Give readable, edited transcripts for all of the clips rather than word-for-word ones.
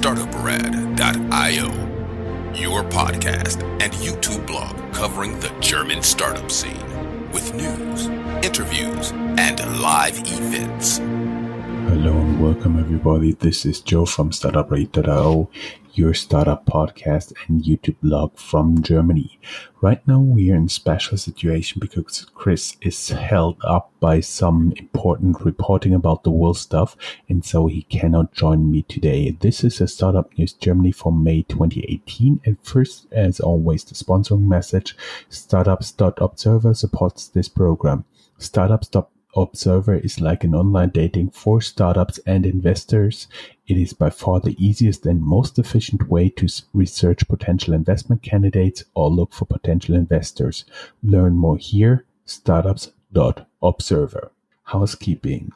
Startuprad.io, your podcast and YouTube blog covering the German startup scene with news, interviews, and live events. Hello and welcome everybody. This is Joe from Startuprad.io, your startup podcast and YouTube blog from Germany. Right now we are in a special situation because Chris is held up by some important reporting about the world stuff, and so he cannot join me today. This is a Startup News Germany for May 2018, and first, as always, the sponsoring message. Startups.observer supports this program. Startups.observer is like an online dating for startups and investors. It is by far the easiest and most efficient way to research potential investment candidates or look for potential investors. Learn more here, startups.observer. Housekeeping.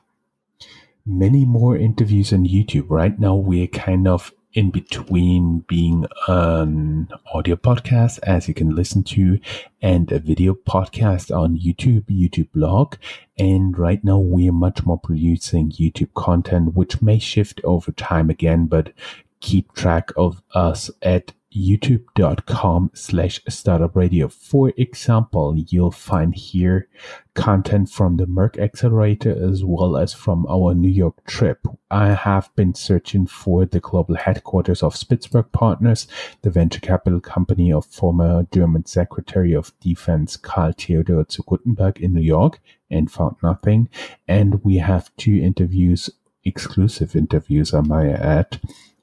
Many more interviews on YouTube. Right now we're kind of in between being an audio podcast, as you can listen to, and a video podcast on YouTube blog. And right now we are much more producing YouTube content, which may shift over time again, but keep track of us at youtube.com/startupradio. For example, you'll find here content from the Merck Accelerator as well as from our New York trip. I have been searching for the global headquarters of Spitzberg Partners, the venture capital company of former German Secretary of Defense Karl Theodor zu Guttenberg in New York, and found nothing. And we have two interviews, exclusive interviews I might add,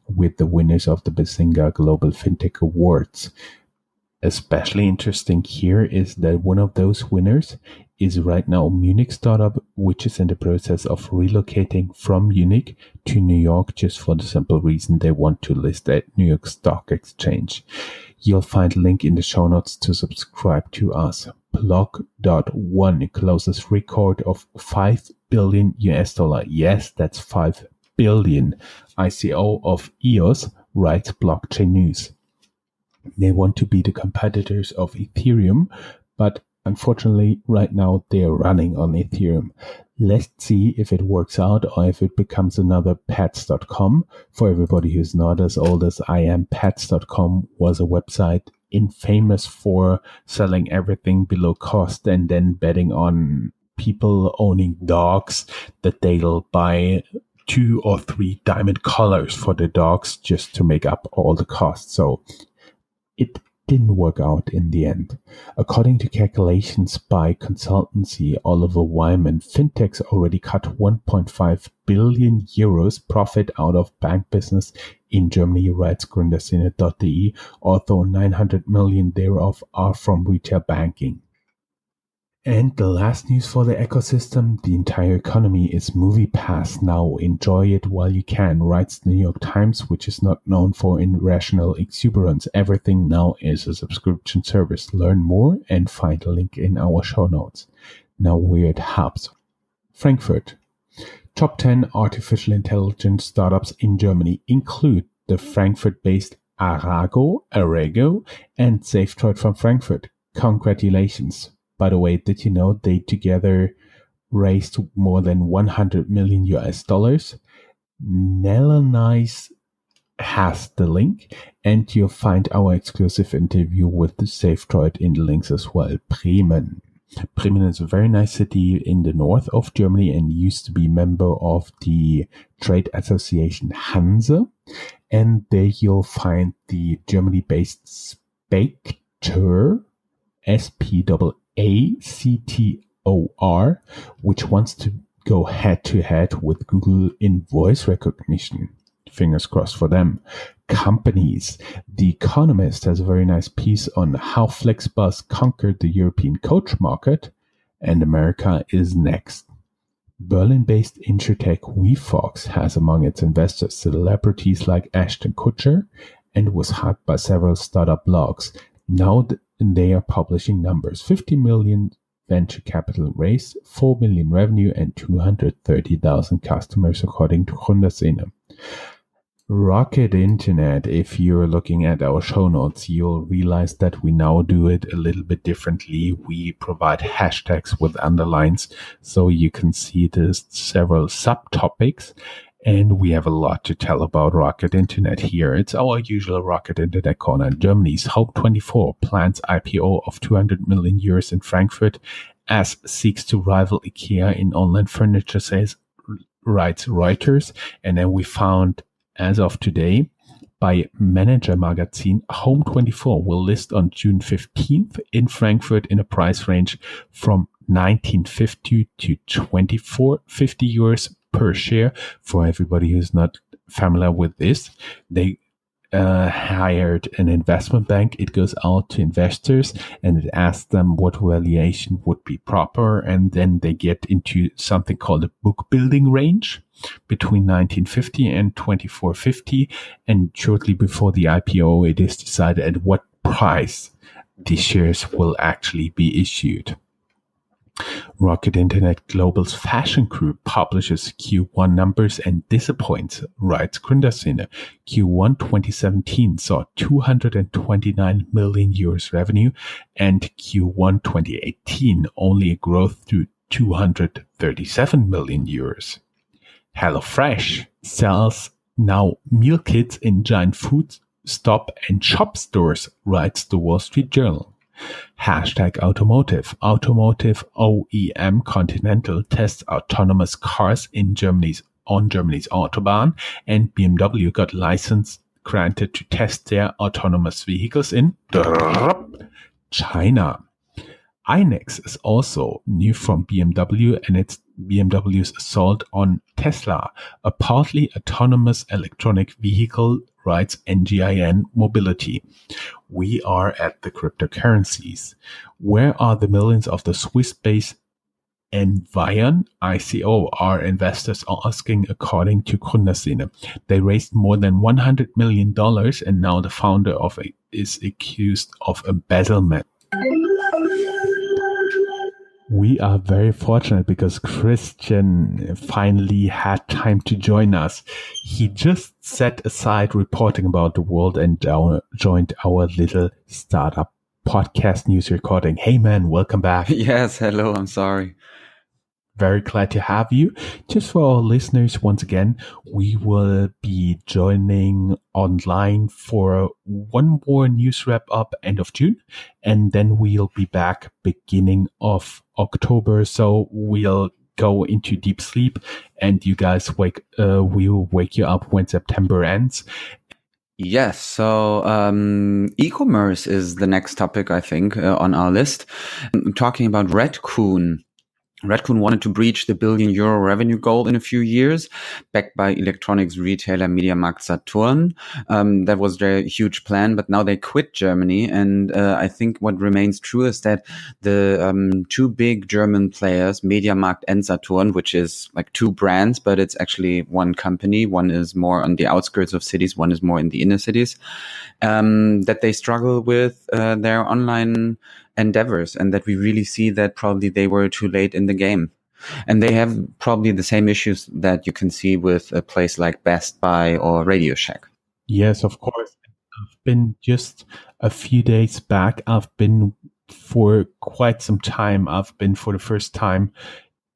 with the winners of the Bazinga Global FinTech Awards. Especially interesting here is that one of those winners is right now a Munich startup, which is in the process of relocating from Munich to New York just for the simple reason they want to list at New York Stock Exchange. You'll find a link in the show notes to subscribe to us. Block.one closes record of $5 billion US. Yes, that's 5 billion. ICO of EOS writes Blockchain News. They want to be the competitors of Ethereum, but unfortunately right now they are running on Ethereum. Let's see if it works out or if it becomes another Pets.com. For everybody who's not as old as I am, Pets.com was a website infamous for selling everything below cost and then betting on people owning dogs that they'll buy 2 or 3 diamond collars for the dogs just to make up all the costs. So it didn't work out in the end. According to calculations by consultancy Oliver Wyman, fintechs already cut 1.5 billion euros profit out of bank business in Germany, writes Gründerszene.de, although 900 million thereof are from retail banking. And the last news for the ecosystem, the entire economy is Movie Pass now. Enjoy it while you can, writes the New York Times, which is not known for irrational exuberance. Everything now is a subscription service. Learn more and find a link in our show notes. Now we're at hubs. Frankfurt. Top 10 artificial intelligence startups in Germany include the Frankfurt-based Arrego, and SafeDroid from Frankfurt. Congratulations. By the way, did you know they together raised more than 100 million US dollars? Nelanice has the link, and you'll find our exclusive interview with the SafeDroid in the links as well. Bremen. Bremen is a very nice city in the north of Germany and used to be member of the trade association Hanse. And there you'll find the Germany-based Spector, SPACTOR, which wants to go head-to-head with Google in voice recognition. Fingers crossed for them. Companies. The Economist has a very nice piece on how Flexbus conquered the European coach market, and America is next. Berlin-based insurtech WeFox has among its investors celebrities like Ashton Kutcher and was hyped by several startup blogs. Now they are publishing numbers. 50 million venture capital raised, 4 million revenue, and 230,000 customers, according to Gründerszene. Rocket Internet, if you're looking at our show notes, you'll realize that we now do it a little bit differently. We provide hashtags with underlines so you can see there's several subtopics. And we have a lot to tell about Rocket Internet here. It's our usual Rocket Internet corner. Germany's Home24 plans IPO of 200 million euros in Frankfurt as seeks to rival IKEA in online furniture sales, writes Reuters. And then we found, as of today, by Manager Magazine, Home24 will list on June 15th in Frankfurt in a price range from 1950 to 2450 euros per share. For everybody who's not familiar with this, they hired an investment bank. It goes out to investors and it asks them what valuation would be proper. And then they get into something called a book building range between 1950 and 2450. And shortly before the IPO, it is decided at what price the shares will actually be issued. Rocket Internet Global's fashion group publishes Q1 numbers and disappoints, writes Gründerszene. Q1 2017 saw 229 million euros revenue, and Q1 2018 only a growth to 237 million euros. HelloFresh sells now meal kits in giant food, stop and shop stores, writes the Wall Street Journal. Hashtag Automotive. Automotive OEM Continental tests autonomous cars in Germany's Autobahn, and BMW got license granted to test their autonomous vehicles in China. iNEX is also new from BMW, and it's BMW's assault on Tesla, a partly autonomous electronic vehicle, writes NGIN Mobility. We are at the cryptocurrencies. Where are the millions of the Swiss-based Envion ICO, are investors asking, according to Gründerszene. They raised more than $100 million, and now the founder of it is accused of embezzlement. We are very fortunate because Christian finally had time to join us. He just set aside reporting about the world and joined our little startup podcast news recording. Hey man, welcome back. Yes, hello, I'm sorry. Very glad to have you. Just for our listeners, once again, we will be joining online for one more news wrap up end of June, and then we'll be back beginning of October. So we'll go into deep sleep, and you guys we'll wake you up when September ends. Yes, so e-commerce is the next topic, I think, on our list. I'm talking about Redcoon. Redcoon wanted to breach the €1 billion revenue goal in a few years, backed by electronics retailer MediaMarkt Saturn. That was their huge plan, but now they quit Germany. And I think what remains true is that the two big German players, MediaMarkt and Saturn, which is like two brands, but it's actually one company. One is more on the outskirts of cities, one is more in the inner cities, that they struggle with their online endeavors, and that we really see that probably they were too late in the game. And they have probably the same issues that you can see with a place like Best Buy or Radio Shack. Yes, of course. I've been just a few days back. I've been for quite some time. I've been for the first time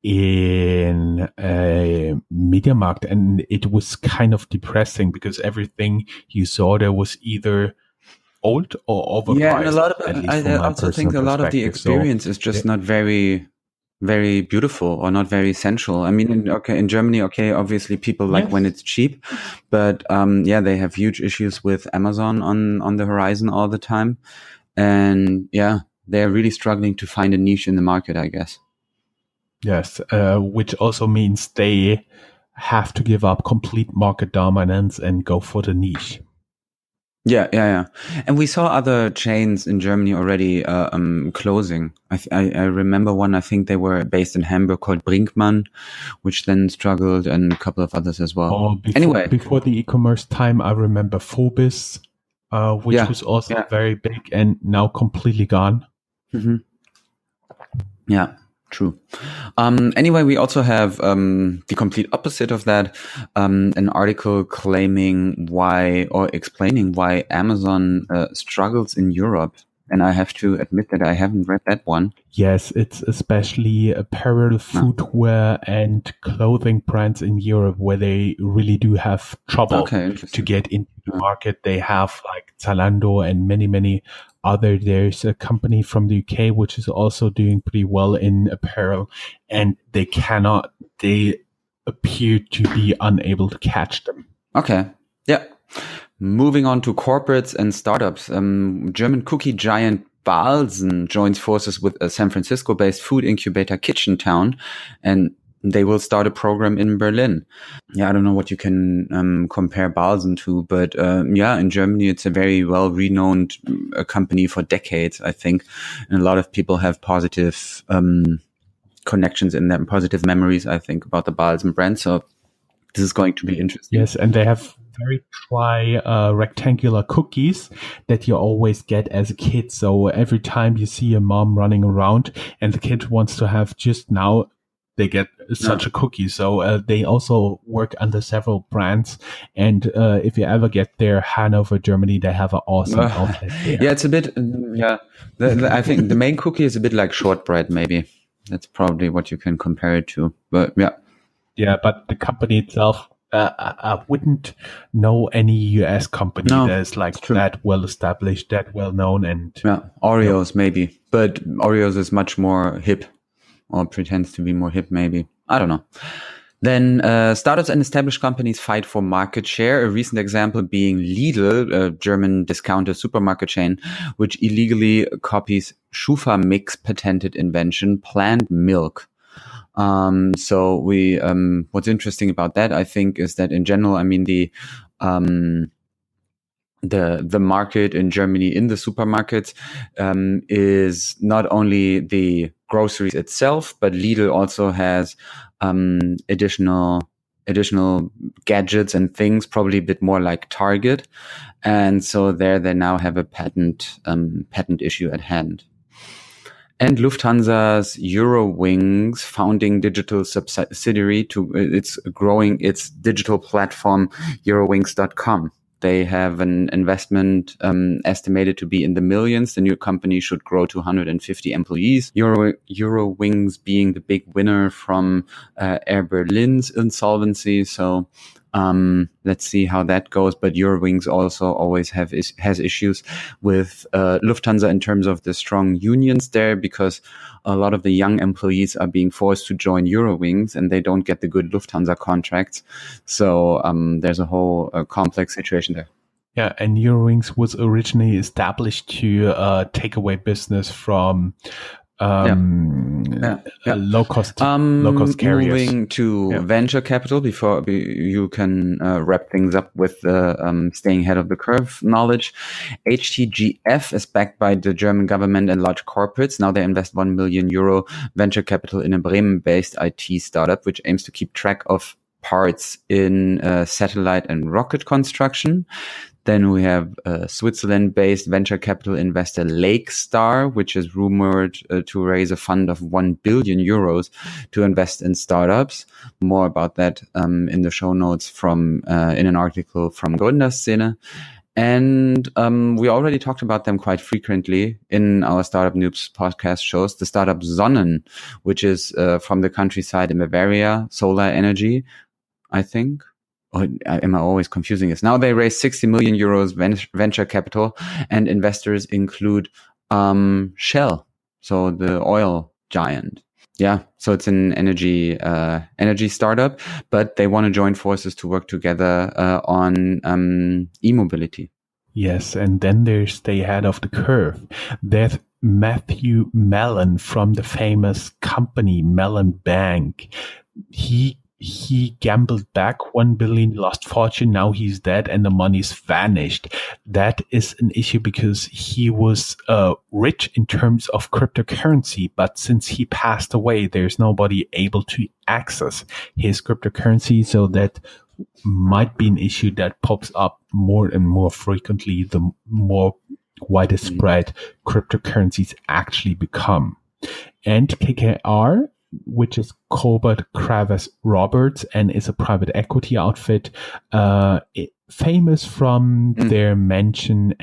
in a MediaMarkt, and it was kind of depressing because everything you saw there was either old or overpriced. Yeah, and a lot of I also think a lot of the experience is just not very, very beautiful or not very essential. I mean, in Germany, obviously people like when it's cheap, but they have huge issues with Amazon on the horizon all the time, and they're really struggling to find a niche in the market, I guess. Yes, which also means they have to give up complete market dominance and go for the niche. Yeah. And we saw other chains in Germany already closing. I remember one, I think they were based in Hamburg, called Brinkmann, which then struggled, and a couple of others as well. Before the e-commerce time, I remember Phobis, which was also very big and now completely gone. Mm-hmm. Yeah. True. Anyway, we also have the complete opposite of that, an article explaining why Amazon struggles in Europe. And I have to admit that I haven't read that one. Yes, it's especially apparel, footwear, and clothing brands in Europe where they really do have trouble to get into the market. They have like Zalando and many, many other. There's a company from the UK which is also doing pretty well in apparel, and they appear to be unable to catch them. Okay. Yeah. Moving on to corporates and startups. German cookie giant Balsen joins forces with a San Francisco-based food incubator Kitchen Town, and they will start a program in Berlin. Yeah, I don't know what you can compare Balsen to, but in Germany, it's a very well-renowned company for decades, I think. And a lot of people have positive connections in them, positive memories, I think, about the Balsen brand. So this is going to be interesting. Yes, and they have very dry rectangular cookies that you always get as a kid. So every time you see a mom running around and the kid wants to have just now, they get such a cookie. So they also work under several brands. And if you ever get there, Hanover, Germany, they have an awesome outlet there. Yeah, it's a bit, I think the main cookie is a bit like shortbread, maybe. That's probably what you can compare it to. But yeah. Yeah, but the company itself, I wouldn't know any US company that's like that well established, that well known, and Oreos maybe, but Oreos is much more hip, or pretends to be more hip. Maybe, I don't know. Then startups and established companies fight for market share. A recent example being Lidl, a German discounter supermarket chain, which illegally copies Schufa Mix patented invention, plant milk. So what's interesting about that, I think, is that in general, I mean, the market in Germany in the supermarkets, is not only the groceries itself, but Lidl also has, additional gadgets and things, probably a bit more like Target. And so they now have a patent issue at hand. And Lufthansa's Eurowings founding digital subsidiary it's growing its digital platform, Eurowings.com. They have an investment estimated to be in the millions. The new company should grow to 150 employees. Eurowings being the big winner from Air Berlin's insolvency. So let's see how that goes. But Eurowings also always has issues with Lufthansa in terms of the strong unions there, because a lot of the young employees are being forced to join Eurowings and they don't get the good Lufthansa contracts. So there's a whole complex situation there. Yeah, and Eurowings was originally established to take away business from low-cost carriers. Moving to venture capital before you can wrap things up with the staying ahead of the curve knowledge. HTGF is backed by the German government and large corporates. Now they invest €1 million venture capital in a Bremen-based IT startup, which aims to keep track of parts in satellite and rocket construction. Then we have Switzerland-based venture capital investor Lakestar, which is rumored to raise a fund of €1 billion to invest in startups. More about that in the show notes from in an article from Gründerszene. And we already talked about them quite frequently in our Startup Noobs podcast shows. The startup Sonnen, which is from the countryside in Bavaria, solar energy, I think. Or am I always confusing this? Now they raised €60 million venture capital, and investors include Shell, so the oil giant. Yeah, so it's an energy startup, but they want to join forces to work together on e-mobility. Yes, and then there's stay ahead of the curve. There's Matthew Mellon from the famous company Mellon Bank. He gambled back 1 billion, lost fortune. Now he's dead and the money's vanished. That is an issue because he was rich in terms of cryptocurrency, but since he passed away, there's nobody able to access his cryptocurrency. So that might be an issue that pops up more and more frequently the more widespread cryptocurrencies actually become. And KKR, which is Colbert Kravis Roberts and is a private equity outfit, famous from their mention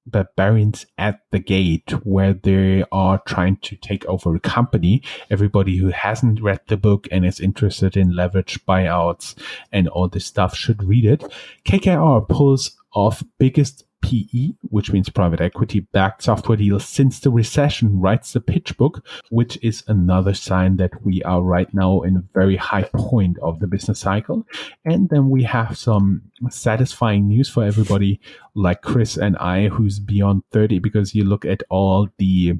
barbarians at the gate, where they are trying to take over a company. Everybody who hasn't read the book and is interested in leverage buyouts and all this stuff should read it. KKR pulls off biggest PE, which means private equity backed software deal since the recession, writes the pitch book, which is another sign that we are right now in a very high point of the business cycle. And then we have some satisfying news for everybody like Chris and I, who's beyond 30, because you look at all the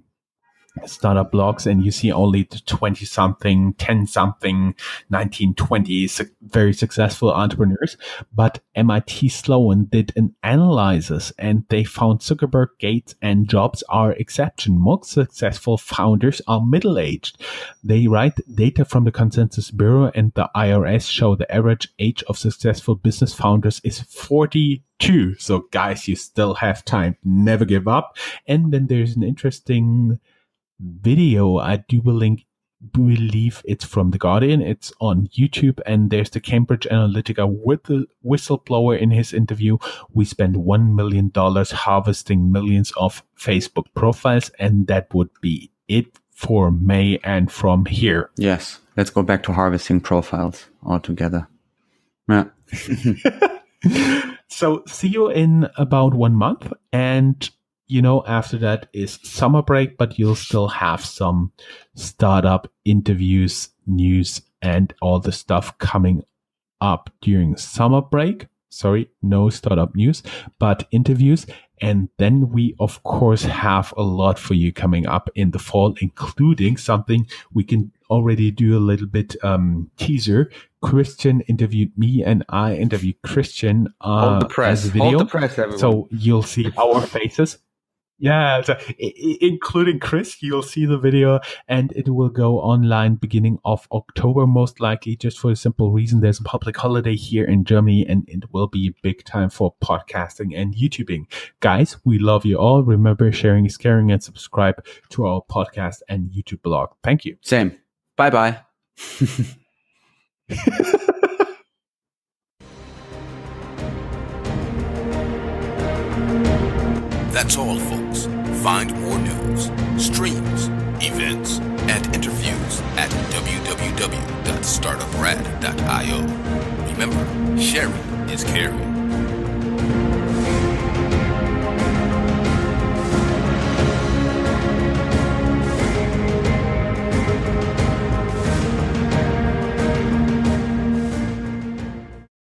startup blogs and you see only the 20 something, 10 something, 19, 20 very successful entrepreneurs. But MIT Sloan did an analysis and they found Zuckerberg, Gates, and Jobs are exception. Most successful founders are middle-aged. They write data from the Consensus Bureau and the IRS show the average age of successful business founders is 42. So guys, you still have time. Never give up. And then there's an interesting video. I do believe it's from The Guardian. It's on YouTube, and there's the Cambridge Analytica with the whistleblower in his interview. We spent $1 million harvesting millions of Facebook profiles, and that would be it for May and from here. Yes, let's go back to harvesting profiles altogether. Yeah. So see you in about 1 month, and after that is summer break, but you'll still have some startup interviews, news, and all the stuff coming up during summer break. Sorry, no startup news, but interviews. And then we, of course, have a lot for you coming up in the fall, including something we can already do a little bit teaser. Christian interviewed me and I interviewed Christian Hold the press. as a video. Hold the press, everyone. So you'll see our faces. Yeah, so including Chris, you'll see the video, and it will go online beginning of October, most likely, just for the simple reason there's a public holiday here in Germany, and it will be a big time for podcasting and YouTubing. Guys, we love you all. Remember, sharing is caring, and subscribe to our podcast and YouTube blog. Thank you. Same. Bye-bye. That's all, folks. Find more news, streams, events, and interviews at www.startuprad.io. Remember, sharing is caring.